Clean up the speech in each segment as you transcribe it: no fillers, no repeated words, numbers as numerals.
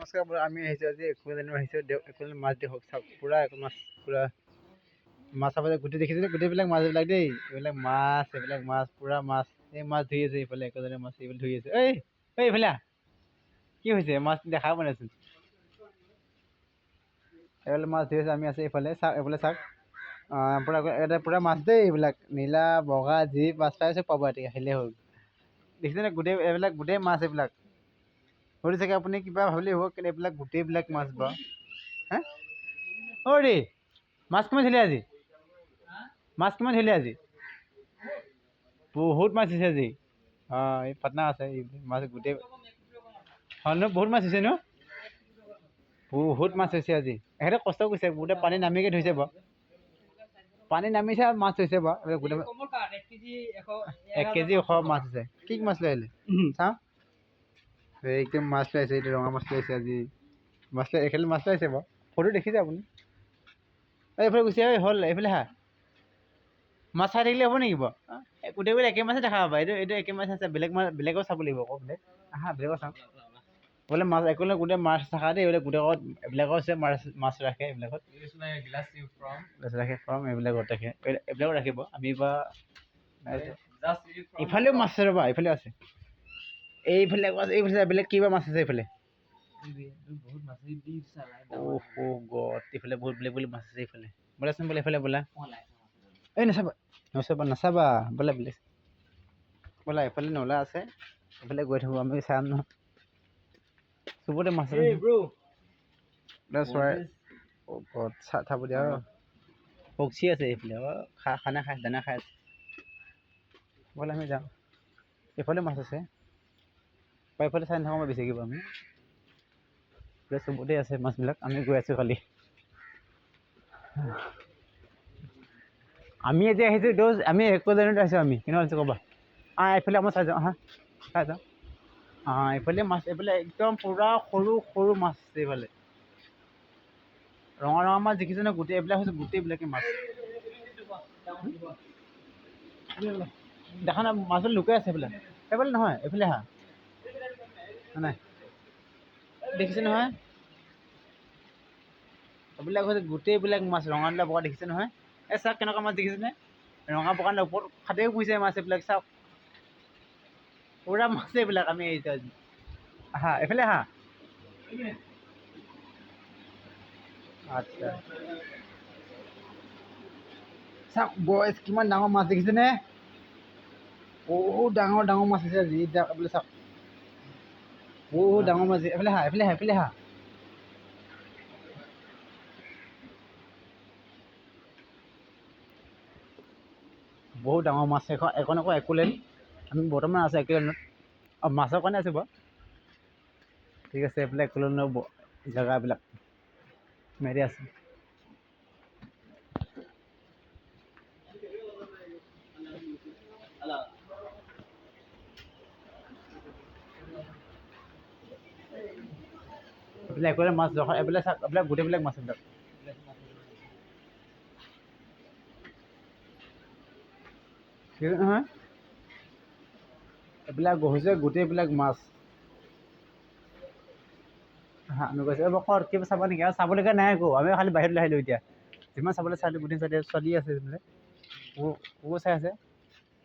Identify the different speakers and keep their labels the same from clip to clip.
Speaker 1: নমস্কাৰ পৰা আমি আহিছোঁ আজি একোলেণ্ডত আহিছোঁ একোলেণ্ড মাছ দি হওক চাওক পূৰা মাছ পূৰা মাছ চাব গোটেই দেখিছেনে গোটেইবিলাক মাছ এইবিলাক দেই এইবিলাক মাছ পূৰা মাছ এই মাছ ধৰি আছে এইফালে একোলেণ্ডৰ মাছ এইফালে ধৰি আছে এই এইফালে কি হৈছে মাছ দেখা পোৱা নাইচোন এইফালে মাছ ধৰি আছে আমি আছোঁ এইফালে চাওক এইফালে চাওক পূৰা এটা পূৰা মাছ দেই এইবিলাক নীলা বগা যি মাছ পাই আছে পাব এতিয়া আহিলে হ'ল দেখিছেনে গোটেই এইবিলাক গোটেই মাছ এইবিলাক হৰি চাগে আপুনি কিবা ভাবিলে হ'ব কিন্তু এইবিলাক গোটেইবিলাক মাছ বাৰু হে হৰি মাছ কিমান ধৰিলে আজি মাছ কিমান ধৰিলে আজি বহুত মাছ হৈছে আজি এই পাটনা আছে মাছ গোটেই হয় ন বহুত মাছ হৈছে ন বহুত মাছ হৈছে আজি এখেতে কষ্ট কৰিছে গোটেই পানী নামিকে ধৰিছে বাৰু পানী নামিছে আৰু মাছ ধৰিছে বাৰু গোটেই 1 কেজি 100 মাছ আছে কি মাছ লৈ আহিলে চাওঁ একদম মাছ লৈ আহিছে এইটো ৰঙা মাছ লৈ আহিছে আজি মাছ লৈ এইফালে মাছ লৈ আহিছে বাৰু ফটো দেখিছে আপুনি এইফালে গুচি আহি হ'ল এইফালে হা মাছ চাই থাকিলে হ'ব নেকি বাৰু গোটেইবোৰ একে মাছে দেখা পাবা এইটো একে মাছ আছে বেলেগো চাব লাগিব আকৌ বেলেগো চাওঁ বোলে মাছ একোলে গোটেই মাছ থকা দেই এইবিলাক গোটেই এইবিলাকো আছে মাছ ৰাখে এইবিলাকত গ্লাছ ৰাখে ফাৰ্ম এইবিলাকত ৰাখে এইবিলাকো ৰাখিব আমি বা ইফালেও মাছ আছে ৰ'বা এইফালেও আছে এইফালে মাছ এইফালে বেলেগ কিবা মাছ আছে এইফালে ইফালে বহুত বেলেগ মাছ আছে এইফালে বোলাচোন বোলে এইফালে বোলা এই নাচাবা বোলে বোলা এইফালে নলা আছে এইফালে গৈ থাকোঁ আমি চাম নহয় চবতে মাছ আছে চৰাই চাব দিয়া পক্ষী আছে এইফালে খানা খাই দানা খাই আছে ব'লে আমি যাওঁ এইফালে মাছ আছে বা এইফালে চাই নাথাকোঁ বেছি কিবা আমি চবতে আছে মাছবিলাক আমি গৈ আছোঁ খালি আমি এতিয়া আহিছোঁ দোষ আমি একোলেণ্ডত আহিছোঁ আমি কিনো আহিছোঁ ক'বা এইফালে আমাৰ চাই যাওঁ চাই যাওঁ এইফালে মাছ এইফালে একদম পূৰা সৰু সৰু মাছ আছে এইফালে ৰঙা ৰঙা মাছ দেখিছেনে গোটেই এইবিলাক হৈছে গোটেইবিলাকে মাছ দেখা নাই মাছবোৰ লুকাই আছে এইফালে নহয় এইফালে নাই দেখিছে নহয় এইবিলাক হৈছে গোটেইবিলাক মাছ ৰঙা নীলা বগা দেখিছে নহয় এই চাওক কেনেকুৱা মাছ দেখিছেনে ৰঙা বগা ওপৰত খাটেও পৰিছে মাছ এইবিলাক চাওক পূৰা মাছ এইবিলাক আমি আহিছোঁ আজি এইফালে আচ্ছা চাওক বয়স কিমান ডাঙৰ মাছ দেখিছেনে বহুত ডাঙৰ ডাঙৰ মাছ আছে আজি বোলে চাওক বহুত ডাঙৰ মাছ এইফালে এইফালে বহুত ডাঙৰ মাছ এখন আকৌ একোলেণ্ড আমি বৰ্তমান আছোঁ একোলেণ্ডত মাছৰ কাৰণে আছোঁ বাৰু ঠিক আছে এইফালে একোলেণ্ডৰ জেগাবিলাক মেৰি আছে এইবিলাক একোলেণ্ড মাছ জখা এইবিলাক চাওক এইবিলাক গোটেইবিলাক মাছ এইবিলাক ঠিক নহয় এইবিলাক হৈছে গোটেইবিলাক মাছ আমি কৈছোঁ ক'ত কিবা চাবা নেকি আৰু চাবলগীয়া নাই একো আমি খালি বাহিৰত লৈ আহিলোঁ এতিয়া যিমান চাবলৈ চালোঁ গোটেই চাইডে চলি আছে এইফালে চাই আছে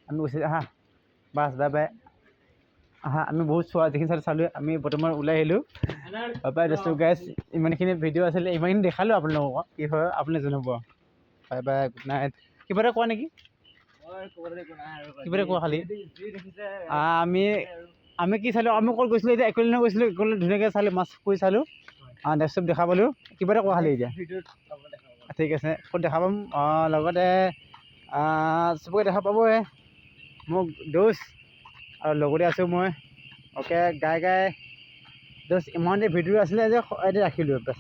Speaker 1: আমি গৈছোঁ বাছ বাই বাই আমি বহুত যিখিনি চালোঁ আমি বৰ্তমান ওলাই আহিলোঁ বাই দোস্ত গাইজ ইমানখিনি ভিডিঅ' আছিলে ইমানখিনি দেখালোঁ আপোনালোকক কি হয় আপুনি জনাব বাই বাই গুড নাইট কিবা এটা কোৱা নেকি কিবা এটা কোৱা খালি আমি কি চালোঁ আমি ক'ত গৈছিলোঁ এতিয়া একোলেণ্ড গৈছিলোঁ একোলেণ্ড ধুনীয়াকৈ চালোঁ মাছ কৰি চালোঁ নেক্সট চব দেখা পালোঁ কিবা এটা কোৱা খালি এতিয়া ঠিক আছে ক'ত দেখা পাম লগতে চবকে দেখা পাবই মোক দোষ আৰু লগতে আছোঁ মই অ'কে গাই দোষ ইমানতে ভিডিঅ' আছিলে যে এতিয়া ৰাখিলোঁ বাছ